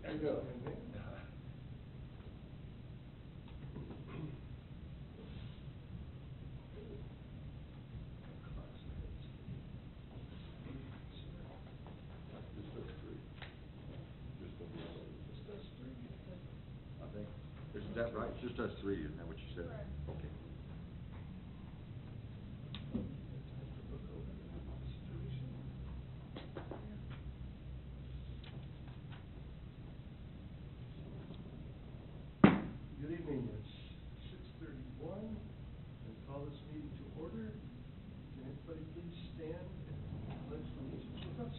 There you go. Is that right? It's just us three, isn't that what you said? Correct. Okay. Good evening. It's 6:31. I call this meeting to order. Can everybody please stand and pledge allegiance with us?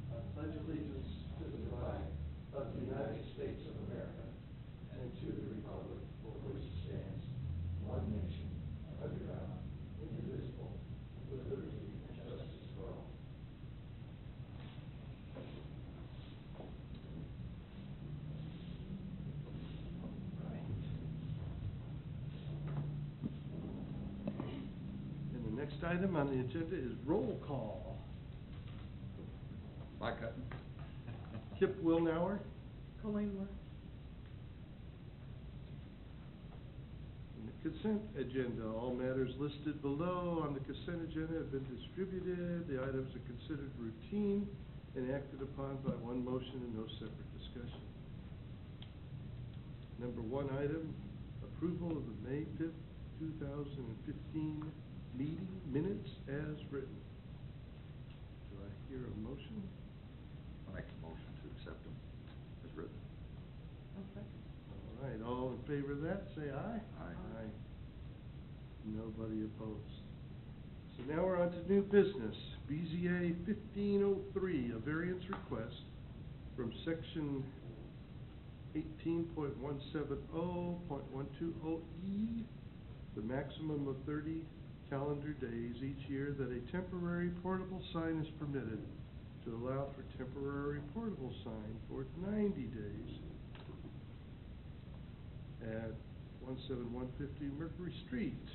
I pledge allegiance to the flag of the United States of America and to the republic for which it stands, one nation, under God, indivisible, with liberty and justice for all. And the next item on the agenda is roll call. Mike Hutton. Kip Wilnauer. Colleen Moore. And the consent agenda, all matters listed below on the consent agenda have been distributed. The items are considered routine and acted upon by one motion and no separate discussion. Number one item, approval of the May 5th, 2015 meeting minutes as written. Do I hear a motion? I make a motion to accept them as written. Okay. All right, all in favor of that, say aye. Aye. Nobody opposed. So now we're on to new business. BZA 1503, a variance request from section 18.170.120E, the maximum of 30 calendar days each year that a temporary portable sign is permitted, to allow for temporary portable sign for 90 days at 17150 Mercury Street.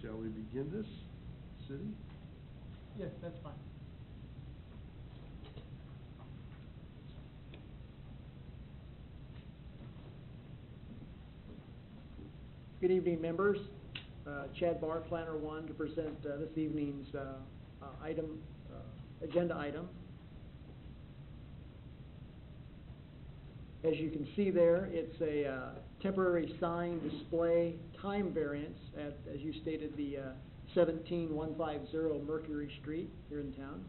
Shall we begin this, City? Yes, that's fine. Good evening, members. Chad Barr, Planner 1, to present this evening's agenda item. As you can see there, it's a temporary sign display time variance at, as you stated, the 17150 Mercury Street here in town.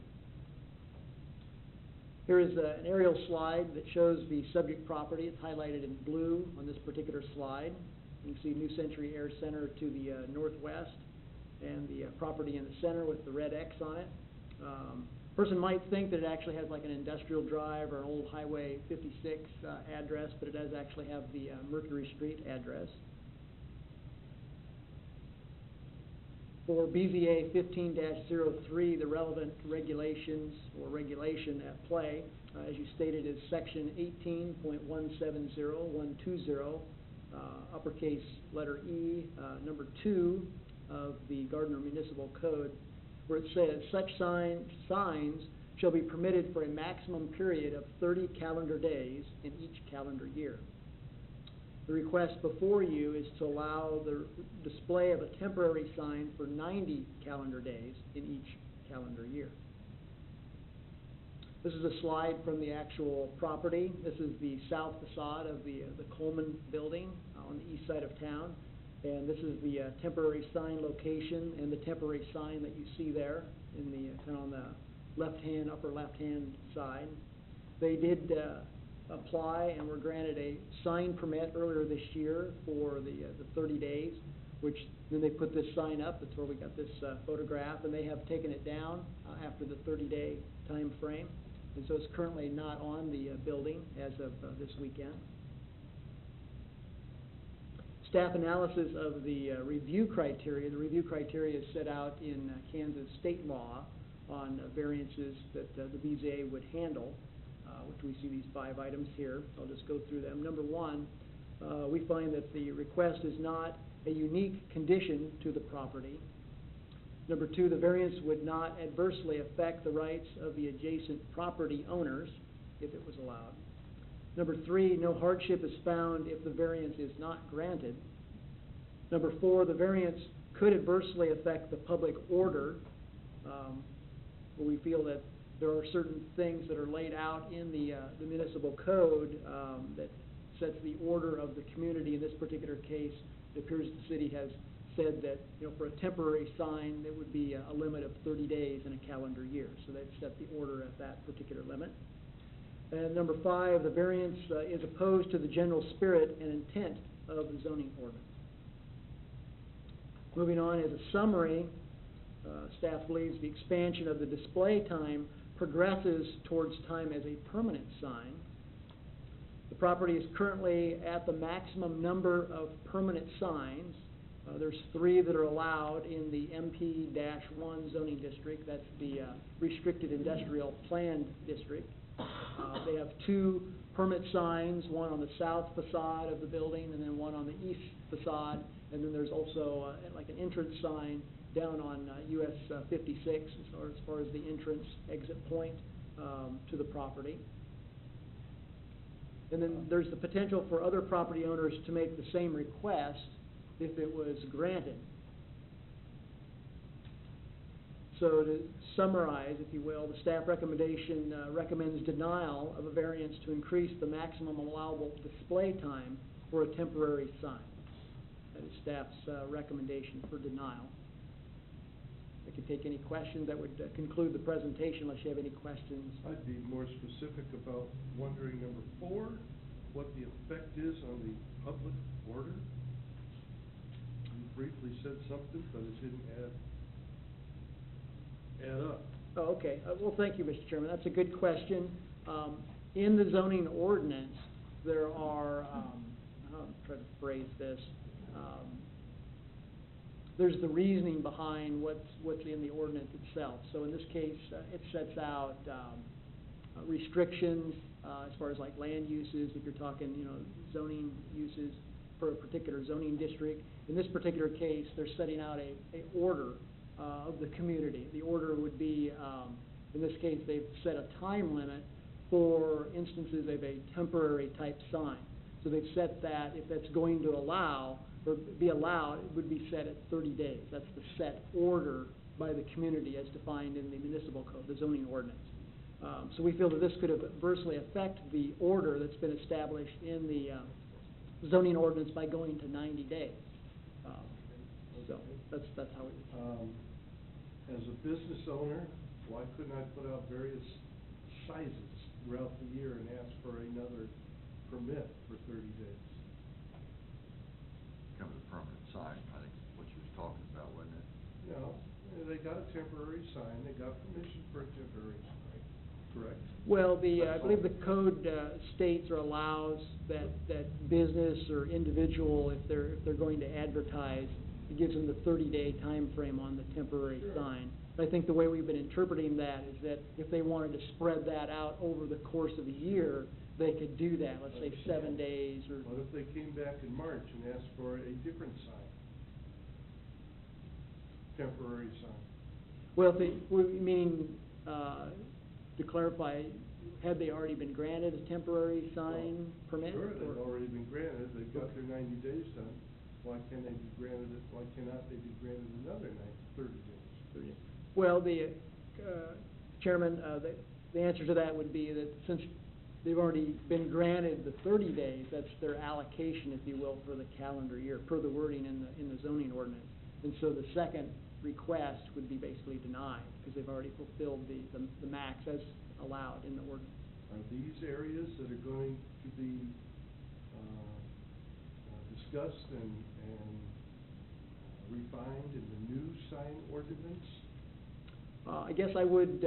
Here is an aerial slide that shows the subject property. It's highlighted in blue on this particular slide. You can see New Century Air Center to the northwest, and the property in the center with the red X on it. Person might think that it actually has like an industrial drive or an old Highway 56 address, but it does actually have the Mercury Street address. For BZA 15-03, the relevant regulations or regulation at play, as you stated, is section 18.170.120, uppercase letter E, number 2 of the Gardner Municipal Code, where it says, such signs shall be permitted for a maximum period of 30 calendar days in each calendar year. The request before you is to allow the display of a temporary sign for 90 calendar days in each calendar year. This is a slide from the actual property. This is the south facade of the Coleman building on the east side of town. And this is the temporary sign location and the temporary sign that you see there in the kind of on the left-hand, upper left-hand side. They did apply and were granted a sign permit earlier this year for the 30 days, which then they put this sign up. That's where we got this photograph, and they have taken it down after the 30-day time frame. And so it's currently not on the building as of this weekend. Staff analysis of the review criteria. The review criteria is set out in Kansas state law on variances that the BZA would handle, which we see these 5 items here. I'll just go through them. Number 1, we find that the request is not a unique condition to the property. Number 2, the variance would not adversely affect the rights of the adjacent property owners if it was allowed. Number 3, no hardship is found if the variance is not granted. Number 4, the variance could adversely affect the public order, where we feel that there are certain things that are laid out in the municipal code that sets the order of the community. In this particular case, it appears the city has said that, for a temporary sign, there would be a limit of 30 days in a calendar year. So they've set the order at that particular limit. And number 5, the variance is opposed to the general spirit and intent of the zoning ordinance. Moving on, as a summary, staff believes the expansion of the display time progresses towards time as a permanent sign. The property is currently at the maximum number of permanent signs. There's 3 that are allowed in the MP-1 zoning district. That's the restricted industrial planned district. They have 2 permanent signs, one on the south facade of the building and then one on the east facade. And then there's also like an entrance sign down on US 56 as far as the entrance exit point to the property. And then there's the potential for other property owners to make the same request if it was granted. So to summarize, if you will, the staff recommendation recommends denial of a variance to increase the maximum allowable display time for a temporary sign. That is staff's recommendation for denial. I can take any questions. That would conclude the presentation unless you have any questions. I'd be more specific about wondering, number 4, what the effect is on the public order. You briefly said something, but it didn't add up. Oh, okay. Well, thank you, Mr. Chairman. That's a good question. In the zoning ordinance, there are, I'll try to phrase this, there's the reasoning behind what's in the ordinance itself. So in this case, it sets out restrictions as far as like land uses, if you're talking, zoning uses for a particular zoning district. In this particular case, they're setting out a order of the community. The order would be, in this case, they've set a time limit for instances of a temporary type sign. So they've set that if that's going to allow or be allowed, it would be set at 30 days. That's the set order by the community as defined in the municipal code, the zoning ordinance. So we feel that this could adversely affect the order that's been established in the zoning ordinance by going to 90 days. So that's how it is. As a business owner, why couldn't I put out various sizes throughout the year and ask for another permit for 30 days? Come as a permanent sign, I think what you was talking about, wasn't it? No, they got a temporary sign, they got permission for a temporary sign, correct? Well, I believe the code states or allows that business or individual, if they're going to advertise, it gives them the 30-day time frame on the temporary sign. But I think the way we've been interpreting that is that if they wanted to spread that out over the course of a year, they could do that. Let's say 7 days or. What if they came back in March and asked for a different sign? Temporary sign. Well, meaning to clarify, had they already been granted a temporary sign permit? Sure, they've already been granted. They've got their 90 days done. Why can't they be granted it? Why cannot they be granted another 30 days? Well, the Chairman, the answer to that would be that since they've already been granted the 30 days, that's their allocation, if you will, for the calendar year, per the wording in the zoning ordinance. And so the second request would be basically denied because they've already fulfilled the max as allowed in the ordinance. Are these areas that are going to be discussed and refined in the new sign ordinance? I guess I would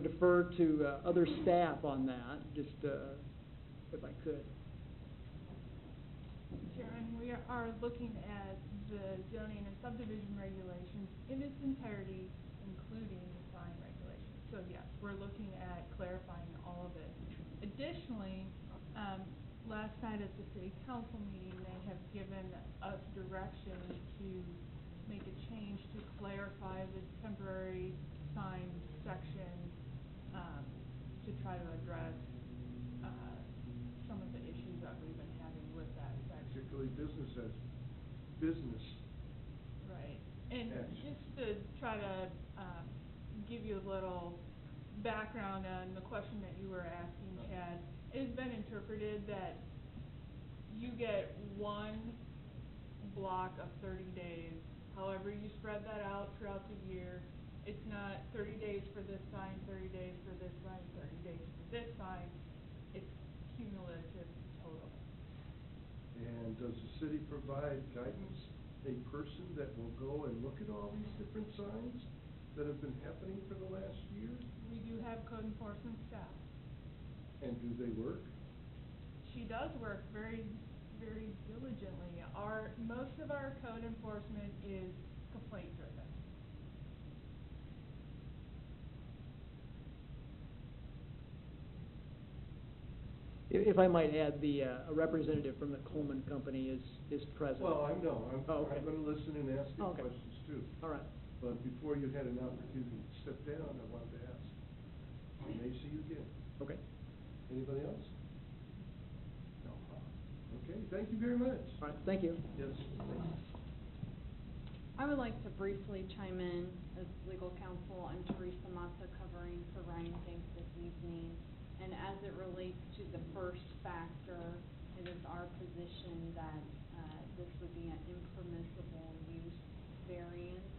defer to other staff on that, just if I could. Chairman, we are looking at the zoning and subdivision regulations in its entirety, including the sign regulations. So yes, we're looking at clarifying all of it. Additionally, last night at the city council meeting, they have given us direction to make a change to clarify the temporary sign section, to try to address, some of the issues that we've been having with that section. Particularly business as business. Right, and Yes. just to try to, give you a little background on the question that you were asking, Chad, it has been interpreted that you get one block of 30 days. However, you spread that out throughout the year. It's not 30 days for this sign, 30 days for this sign, 30 days for this sign. It's cumulative total. And does the city provide guidance, a person that will go and look at all these different signs that have been happening for the last year? We do have code enforcement staff. And do they work? She does work very, very diligently. Most of our code enforcement is complaint driven. If I might add, a representative from the Coleman Company is present. Well, I know, Oh, okay. I'm gonna listen and ask you Okay. questions too. All right. But before you had an opportunity to step down, I wanted to ask. I may see you again. Okay. Anybody else? No. Okay, thank you very much. All right, thank you. Yes, thanks. I would like to briefly chime in as legal counsel. I'm Teresa Mata covering for Ryan Finks this evening. And as it relates to the first factor, it is our position that this would be an impermissible use variance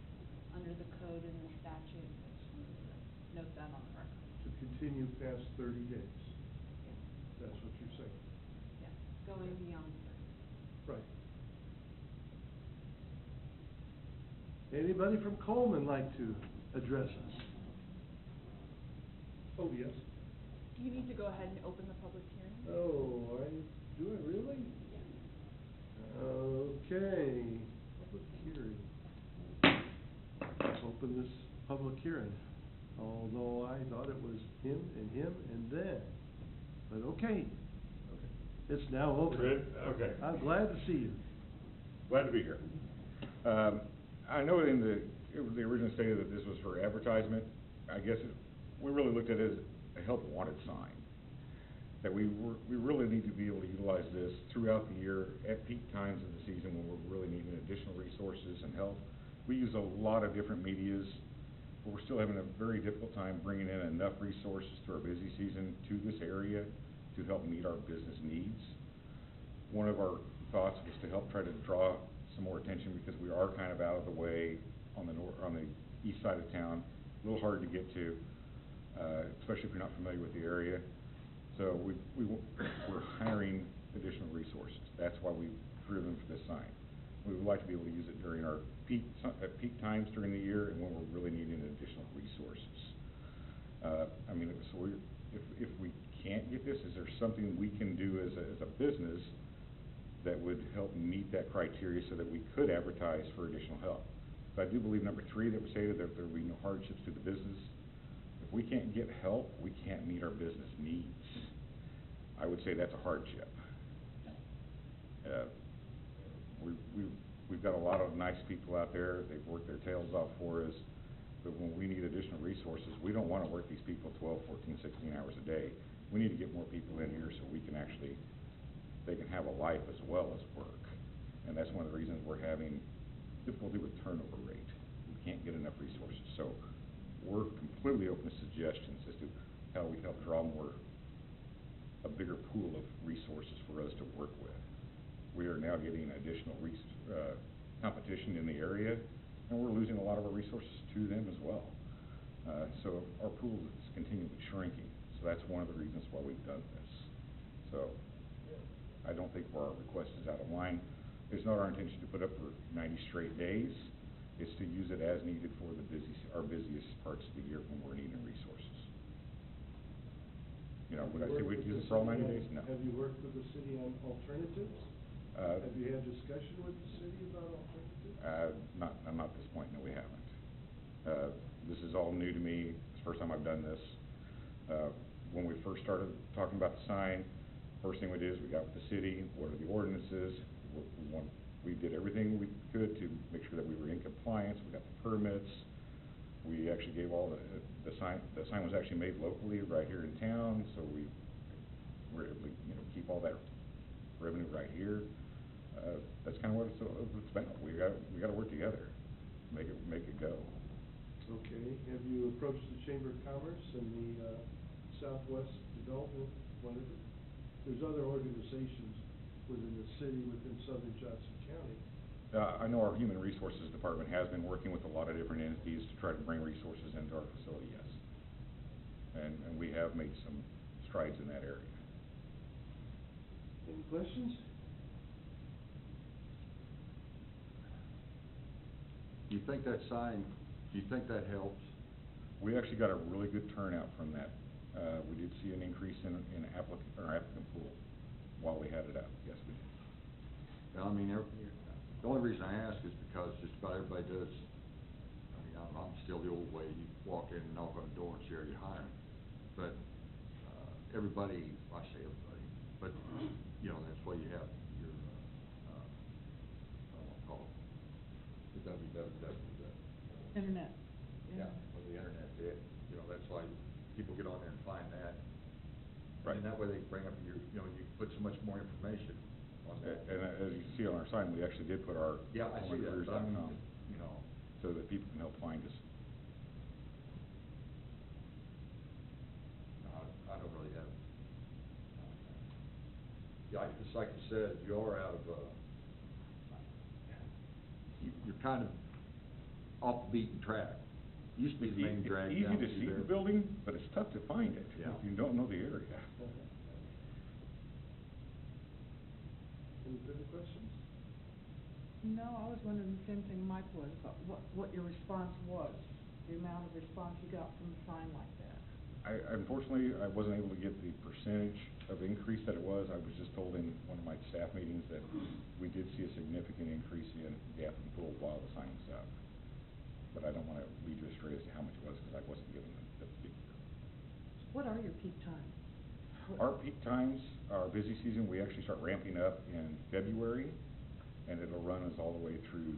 under the code and the statute. Note that on the record. To continue past 30 days, Yes, that's what you're saying? yes, going beyond 30. Right. Anybody from Coleman like to address us? Oh, yes. You need to go ahead and open the public hearing. Oh, do I really? Okay, public hearing. Let's open this public hearing, although I thought it was him and then. But okay, it's now open. Good? Okay. I'm glad to see you. Glad to be here. I know it was the original stated that this was for advertisement. I guess we really looked at it as a help wanted sign. That we really need to be able to utilize this throughout the year at peak times of the season when we're really needing additional resources and help. We use a lot of different medias, but we're still having a very difficult time bringing in enough resources through our busy season to this area to help meet our business needs. One of our thoughts was to help try to draw some more attention because we are kind of out of the way on the east side of town, a little hard to get to, especially if you're not familiar with the area. So we're hiring additional resources. That's why we've driven for this sign. We would like to be able to use it during our peak times during the year and when we're really needing additional resources. So if we can't get this, is there something we can do as a business that would help meet that criteria so that we could advertise for additional help? So I do believe number 3 that was stated, that there would be no hardships to the business. If we can't get help, we can't meet our business needs. I would say that's a hardship. We've got a lot of nice people out there. They've worked their tails off for us. But when we need additional resources, we don't want to work these people 12, 14, 16 hours a day. We need to get more people in here so we can they can have a life as well as work. And that's one of the reasons we're having difficulty with turnover rate. We can't get enough resources. So we're completely open to suggestions as to how we help draw a bigger pool of resources for us to work with. We are now getting additional competition in the area, and we're losing a lot of our resources to them as well. So our pool is continually shrinking. So that's one of the reasons why we've done this. So I don't think our request is out of line. It's not our intention to put up for 90 straight days. It's to use it as needed for our busiest parts of the year when we're needing resources. Would I say we'd use it for all 90 days? No. Have you worked with the city on alternatives? Have you had discussion with the city about alternatives? Not at this point, no, we haven't. This is all new to me. It's the first time I've done this. When we first started talking about the sign, first thing we did is we got with the city. What are the ordinances? We We did everything we could to make sure that we were in compliance, we got the permits. We actually gave all the sign was actually made locally right here in town, so we were able to, keep all that revenue right here. That's kind of what it's about. We got to work together, make it go. Okay, have you approached the Chamber of Commerce and the Southwest Development, whatever? There's other organizations within the city, within Southern Johnson County. I know our Human Resources Department has been working with a lot of different entities to try to bring resources into our facility, yes. And we have made some strides in that area. Any questions? Do you think that helps? We actually got a really good turnout from that. We did see an increase in applicant pool while we had it up. Yes, we did. I mean, the only reason I ask is because just about everybody does. I mean, I'm still the old way. You walk in and knock on the door and see are you hiring. But everybody, I say everybody, but that's why you have your I don't want to call it the www. Internet. Yeah, well, the internet, that's why people get on there and find that. Right. And that way they bring up you put so much more information on that. And as you can see on our sign, we actually did put our Yeah, I see that, but I mean, homecareers.com, so that people can help find us. No, I don't really have. Yeah, just like you said, you are out of, you're kind of off the beaten track. Used to be the main drag It's easy down to through see there. the building, but it's tough to find it Yeah. if you don't know the area. Any further questions? No, I was wondering the same thing Mike was, about what your response was, the amount of response you got from a sign like that. Unfortunately, I wasn't able to get the percentage of increase that it was. I was just told in one of my staff meetings that we did see a significant increase in the applicant pool while the sign was up. But I don't want to lead you astray as to how much it was because I wasn't given the figure. What are your peak times? Our peak times, our busy season, we actually start ramping up in February, and it'll run us all the way through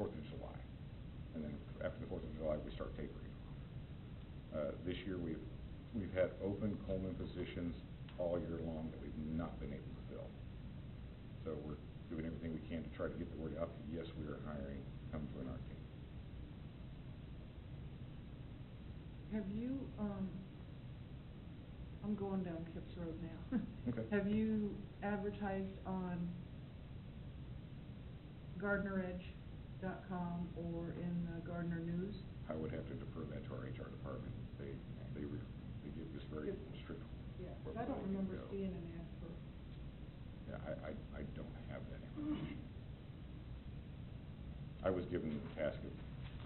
4th of July. And then after the 4th of July, we start tapering off. This year, we've had open Coleman positions all year long that we've not been able to fill. So we're doing everything we can to try to get the word out that yes, we are hiring, come join our team. Have you, I'm going down Kipps Road now. Okay. Have you advertised on GardnerEdge.com or in the Gardner News? I would have to defer that to our HR department. They give us very strict. Yeah, where 'cause I don't we can remember go. seeing an ad for. Yeah, I don't have that information. I was given the task of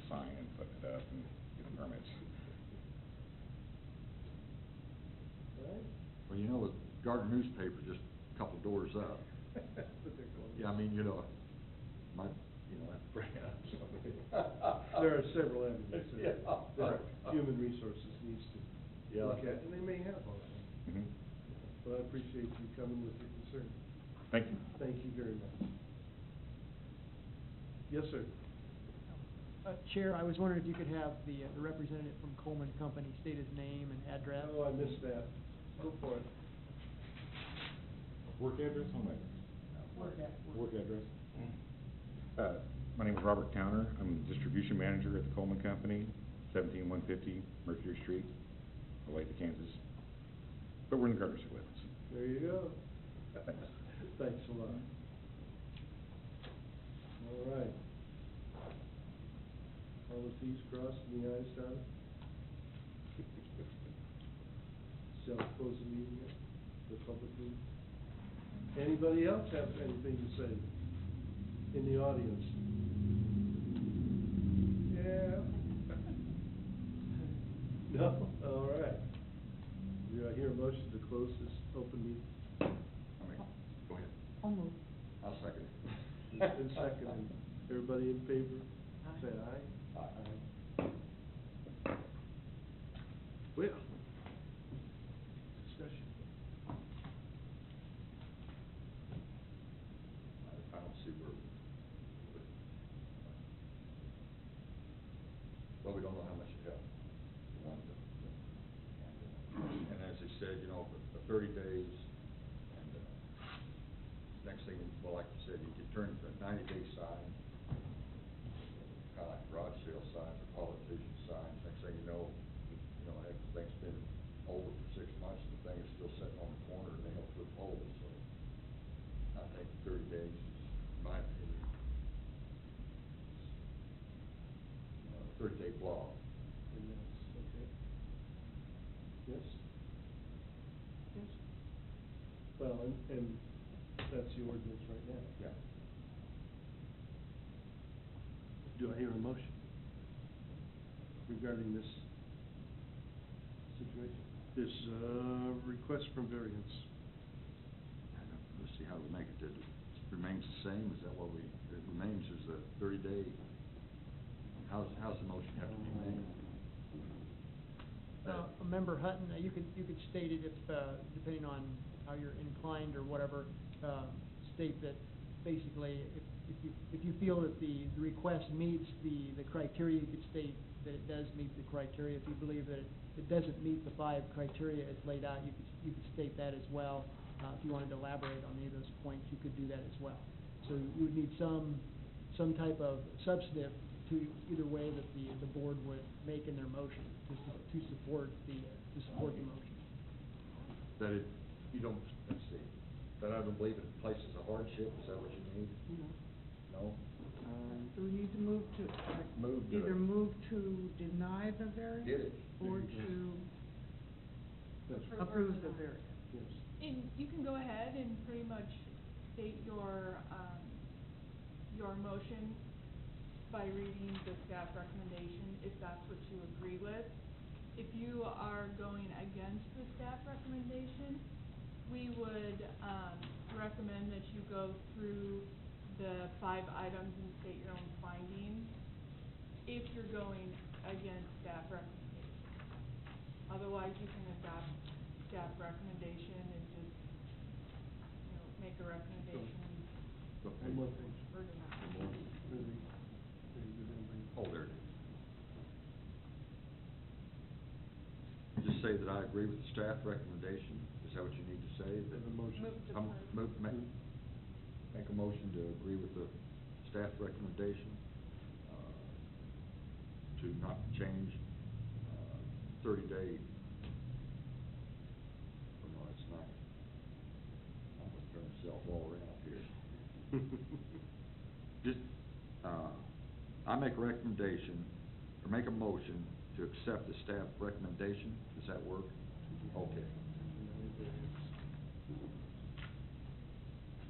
sign and putting it up and getting permits. Right? Well, the Gardner newspaper just a couple doors up. That's what they're going. Yeah, I mean, that's bringing up somebody. There are several avenues Yeah. that Human Resources needs to Yeah. look at, and they may have all of them. Mm-hmm. But I appreciate you coming with your concern. Thank you. Thank you very much. Yes, sir. Chair, I was wondering if you could have the representative from Coleman Company state his name and address. Oh, I missed that. Go for it. Work address, home address? Work address. My name is Robert Towner. I'm the distribution manager at the Coleman Company, 17150 Mercury Street, Olathe, Kansas. But we're in the Gardner City limits. There you go. Thanks a lot. All right. All the T's crossed and the I's dotted. Shall we close the meeting here, the public meeting? Anybody else have anything to say in the audience? Yeah. No? All right. Do I hear a motion to close this open meeting? Go ahead. I'll move. I'll second it. It's been seconded. Everybody in favor? Aye. Say aye. Aye. Well, discussion. I don't but we don't know how much it helped. And as they said, you know, for 30 days, and next thing, well, like you said, you could turn to a 90-day sign, kind of like garage sale signs or politician signs. Next thing you know, heck, the thing's been over for 6 months, the thing is still sitting on the corner nailed to a pole, so I think 30 days is, in my opinion, 30-day blog. And that's, okay. Yes? Yes? Well, and that's the ordinance right now. Yeah. Do I hear a motion regarding this situation? This, request from variance? Let's see, how do we make it? Does it remains the same? Is that what it remains as a 30-day? How's the motion have to be made? Member Hutton, you could state it if, depending on how you're inclined or whatever, state that basically if you feel that the request meets the criteria, you could state that it does meet the criteria. If you believe that it doesn't meet the 5 criteria as laid out, you could state that as well. If you wanted to elaborate on any of those points, you could do that as well. So you would need some type of substantive to either way that the board would make in their motion to support the motion. That you don't, let's see, that I don't believe it places a hardship, is that what you need? No? Do we need to move to, Move to- either move to deny the variance? Get it. Or There you to That's right. approve the variance? Yes. And you can go ahead and pretty much state your motion by reading the staff recommendation, if that's what you agree with. If you are going against the staff recommendation, we would, recommend that you go through the 5 items and state your own findings, if you're going against staff recommendation. Otherwise, you can adopt staff recommendation and just, make a recommendation One more page. or deny. Really, very good, everybody. Oh, there it is. Just say that I agree with the staff recommendation, is that what you need to say? That The motion. Move to approve. Make a motion to agree with the staff recommendation, to not change, 30-day, oh no, it's not. I'm gonna turn myself all around here. Just, I make a recommendation, or make a motion to accept the staff recommendation, does that work? Okay.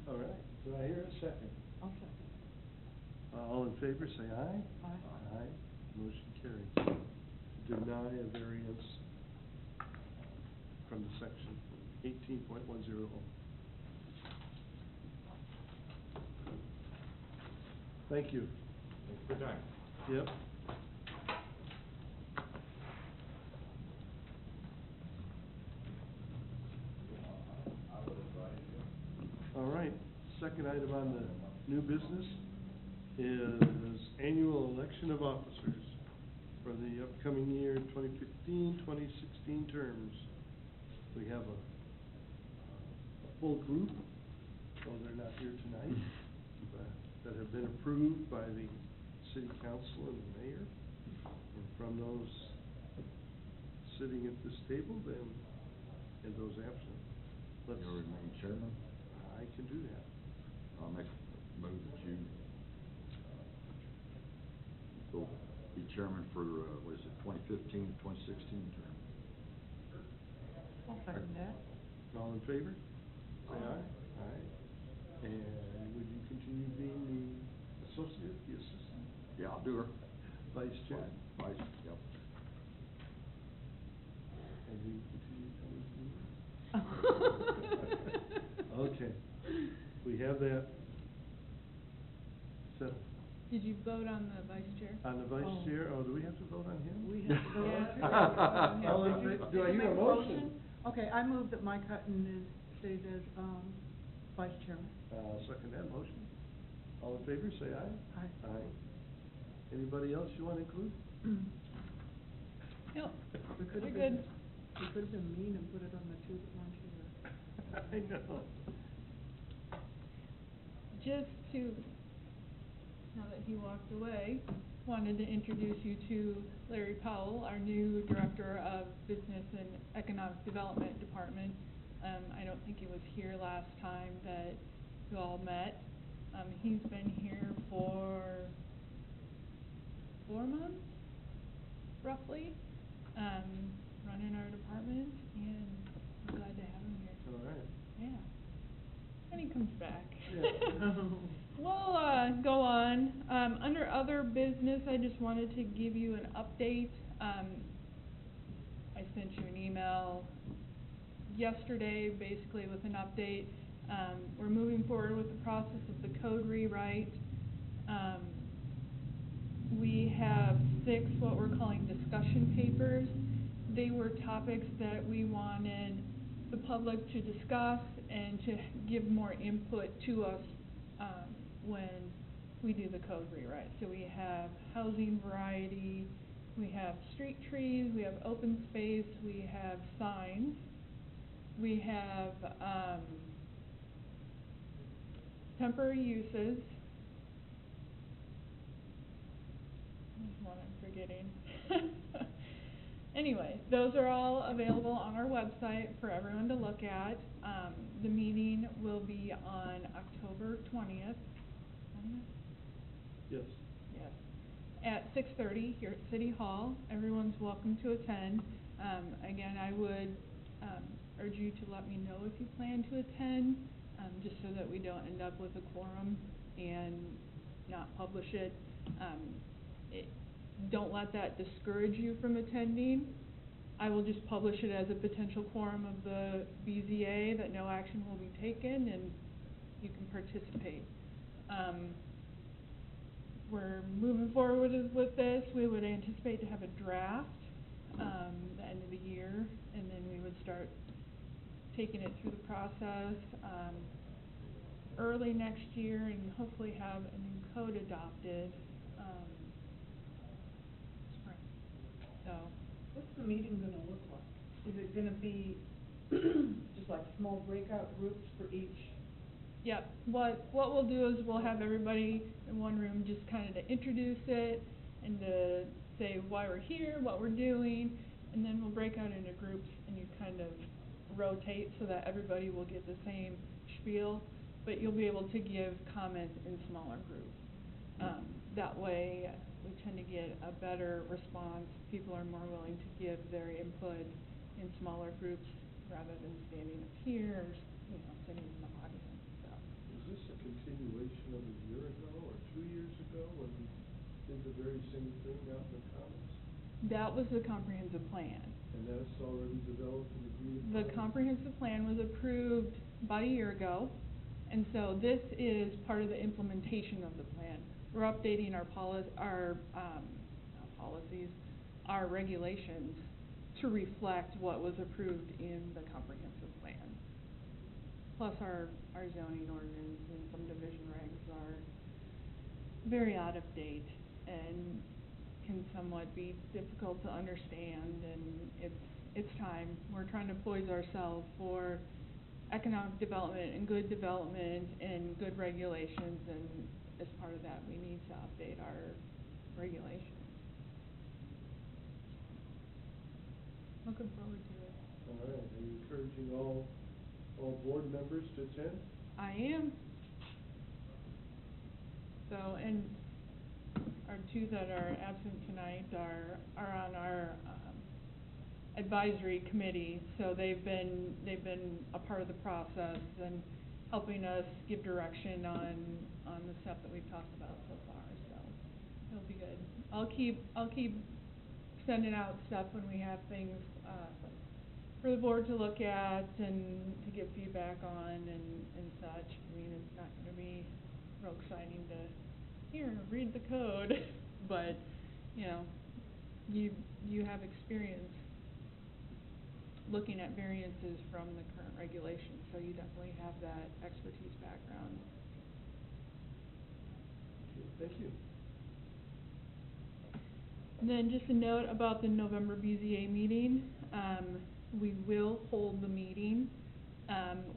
All right, do I hear a second? I'll second. All in favor, say aye. Aye. Aye, motion carries. Deny a variance from the section 18.10. Thank you. Good time. Yep. All right, second item on the new business is annual election of officers for the upcoming year 2015-2016 terms. We have a full group, though they're not here tonight, that have been approved by the city council and the mayor. And from those sitting at this table, then, and those absent, let's. You'll remain chairman? I can do that. I'll make a move that you, go be chairman for, what is it, 2015-2016 term. I'll second that. All in favor? Say aye. Aye. And would you continue being the associate, the assistant? Yeah, I'll do her. Vice chair? Vice, yep. And we continue coming to meetings? Okay, we have that settled. Did you vote on the vice chair? On the vice Oh. chair, do we have to vote on him? We have to go Yeah. on. All in fa- do I hear a motion? Okay, I move that Mike Hutton is stated as, vice chairman. Second that motion. All in favor, say aye. Aye. Aye. Anybody else you want to include? good. You could have been mean and put it on the two that weren't here. I know. Just to, now that he walked away, wanted to introduce you to Larry Powell, our new Director of Business and Economic Development Department. I don't think he was here last time that you all met. He's been here for 4 months, roughly, running our department, and we're glad to have him here. All right. Yeah. And he comes back. Yeah. We'll go on. Under other business, I just wanted to give you an update. I sent you an email yesterday, basically with an update. We're moving forward with the process of the code rewrite. We have 6 what we're calling discussion papers. They were topics that we wanted the public to discuss and to give more input to us when we do the code rewrite. So we have housing variety, we have street trees, we have open space, we have signs, we have temporary uses. There's one I'm forgetting. Anyway, those are all available on our website for everyone to look at. The meeting will be on October 20th. Yes. Yes. At 6:30 here at City Hall. Everyone's welcome to attend. Again, I would urge you to let me know if you plan to attend, just so that we don't end up with a quorum and not publish it. Don't let that discourage you from attending. I will just publish it as a potential quorum of the BZA, that no action will be taken, and you can participate. We're moving forward with this. We would anticipate to have a draft the end of the year, and then we would start taking it through the process early next year, and hopefully have a new code adopted spring. So, What's the meeting gonna look like? Is it gonna be just like small breakout groups for each? yep. What we'll do is we'll have everybody in one room just kind of to introduce it and to say why we're here, what we're doing, and then we'll break out into groups and you kind of rotate so that everybody will get the same spiel, but you'll be able to give comments in smaller groups. That way we tend to get a better response. People are more willing to give their input in smaller groups rather than standing up here or, sitting in the audience. So. Is this a continuation of a year ago or 2 years ago when we did the very same thing out in the Commons? That was the comprehensive plan. And that's already developed and agreed upon? The comprehensive plan was approved about a year ago, and so this is part of the implementation of the plan. We're updating our regulations to reflect what was approved in the comprehensive plan. Plus our zoning ordinance and some division regs are very out of date and can somewhat be difficult to understand, and it's time. We're trying to poise ourselves for economic development and good regulations, and as part of that we need to update our regulations. Looking forward to it. All right, are you encouraging all board members to attend? I am. So, and our 2 that are absent tonight are on our advisory committee, so they've been a part of the process and helping us give direction on the stuff that we've talked about so far. So it'll be good. I'll keep sending out stuff when we have things for the board to look at and to give feedback on and such. I mean, it's not going to be real exciting to read the code, but you have experience looking at variances from the current regulations, so you definitely have that expertise background. Thank you. Then just a note about the November BZA meeting. We will hold the meeting.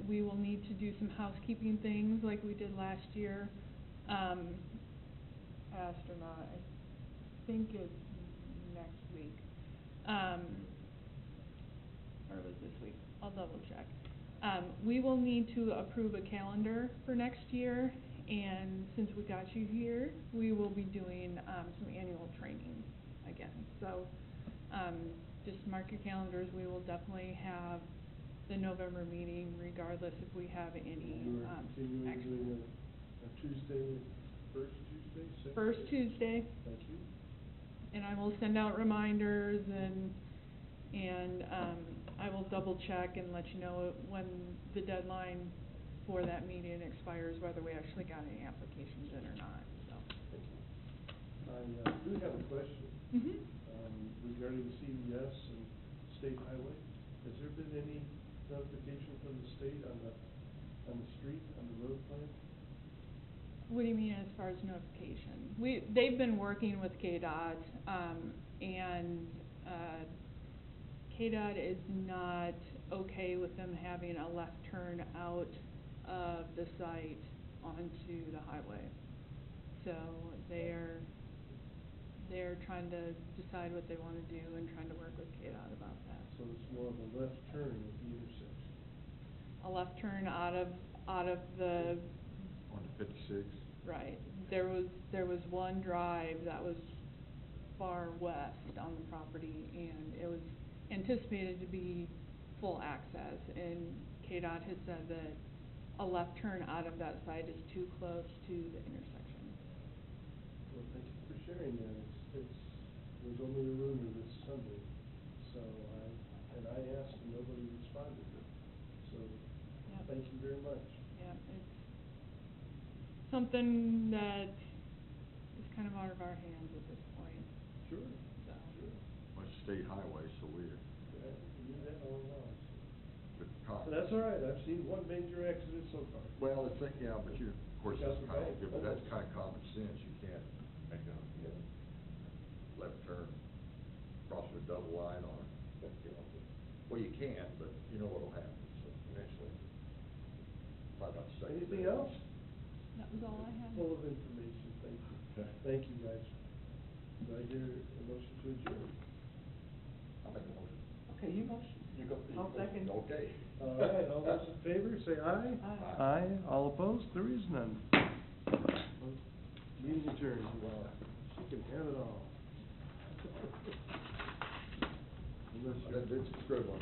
We will need to do some housekeeping things like we did last year. Passed or not, I think it's next week. Or was this week? I'll double check. We will need to approve a calendar for next year, and since we got you here, we will be doing some annual training again. So just mark your calendars. We will definitely have the November meeting regardless if we have any Continuing extra. doing a Tuesday, first Tuesday, second? First Tuesday, Thank you. and I will send out reminders and I will double check and let you know when the deadline for that meeting expires, whether we actually got any applications in or not, so. Thank you. I do have a question. Regarding CVS and state highway. Has there been any notification from the state on the street, on the road plan? What do you mean as far as notification? They've been working with KDOT, and KDOT is not okay with them having a left turn out of the site onto the highway. So they're trying to decide what they want to do and trying to work with KDOT about that. So it's more of a left turn at the intersection? A left turn out of the, On the 56. right. There was one drive that was far west on the property, and it was anticipated to be full access, and KDOT has said that a left turn out of that site is too close to the intersection. Well, thank you for sharing that. It was only a rumor this Sunday, so I asked and nobody responded. So, Yep. Thank you very much. Yeah, it's something that is kind of out of our hands at this point, Sure, so. sure. Well, it's a state highway, so we, Yeah, you knew that all along. but But that's all right. I've seen one major accident so far. well, the thing, yeah, but you, of course, Got that's the kind bank. of, but that's kind of common sense. You can't make a left turn, cross a double line on it. You know, well, you can, but you know what'll happen, so eventually. Probably about the same. Anything else? That was all I had. Full of information. Thank you. Okay. Thank you, guys. Do I hear a motion to adjourn? I'll make a motion. Okay, you motion. You go. I'll second. Okay. All right, all those in favor, say aye. Aye. Aye. All opposed? There is none. Meeting adjourned. Wow. She can have it all. Unless It's a good one,